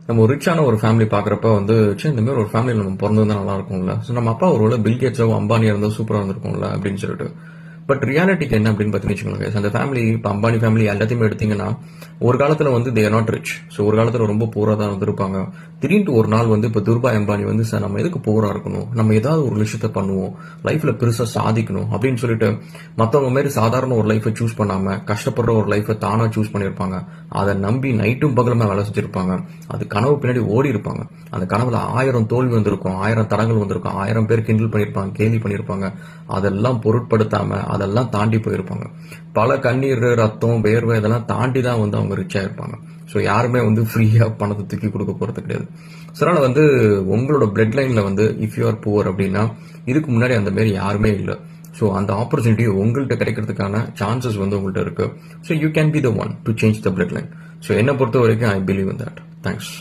நம்ம ஒரு ரிச்சான ஒரு ஃபேமிலி பாக்குறப்ப வந்து இந்த மாதிரி ஒரு ஃபேமிலி நம்ம பிறந்திருந்தா நல்லா இருக்கும்ல. ஸோ நம்ம அப்பா ஒரு பில் கேட்ஸோ அம்பானியா இருந்தா சூப்பரா இருந்திருக்கும்ல அப்படின்னு சொல்லிட்டு. பட் ரியாலிட்டிக்கு என்ன அப்படின்னு பார்த்தீங்கன்னு அந்த ஃபேமிலி இப்போ அம்பானி ஃபேமிலி எல்லாத்தையுமே எடுத்தீங்கன்னா ஒரு காலத்துல வந்து they are not rich. So ஒரு காலத்துல ரொம்ப பூரா தான் இருந்திருப்பாங்க. திடீர்னு ஒரு நாள் வந்து இப்போ துர்பாய் அம்பானி வந்து சார் நம்ம எதுக்கு பூரா இருக்கணும், நம்ம ஏதாவது ஒரு விஷயத்த பண்ணுவோம், லைஃப்ல பெருசா சாதிக்கணும் அப்படின்னு சொல்லிட்டு மற்றவங்க மாதிரி சாதாரண ஒரு லைஃபை சூஸ் பண்ணாம கஷ்டப்படுற ஒரு லைஃபை தானா சூஸ் பண்ணியிருப்பாங்க. அதை நம்பி நைட்டும் பகலமா வேலை செஞ்சிருப்பாங்க. அது கனவு பின்னாடி ஓடி இருப்பாங்க. அந்த கனவுல 1000 தோல்வி வந்திருக்கும், 1000 தடங்கள் வந்திருக்கும், 1000 பேர் கிண்டல் பண்ணியிருப்பாங்க, கேலி பண்ணியிருப்பாங்க. அதெல்லாம் பொருட்படுத்தாம அதெல்லாம் தாண்டி போயிருப்பாங்க. பல கண்ணீர், ரத்தம், வேர்வை இதெல்லாம் தாண்டி தான் வந்து அவங்க ரிச்சா இருப்பாங்க. ஸோ யாருமே வந்து ஃப்ரீயா பணத்தை தூக்கி கொடுக்க போறது கிடையாது. அதனால வந்து உங்களோட பிளட் லைன்ல வந்து இஃப் யூ ஆர் புவர் அப்படின்னா இதுக்கு முன்னாடி அந்த மாதிரி யாருமே இல்லை. ஸோ அந்த ஆப்பர்ச்சுனிட்டி உங்கள்கிட்ட கிடைக்கிறதுக்கான சான்சஸ் வந்து உங்கள்கிட்ட இருக்கு. So you can be the one to change the blood line. So என்னை பொறுத்த வரைக்கும் I believe in that. Thanks.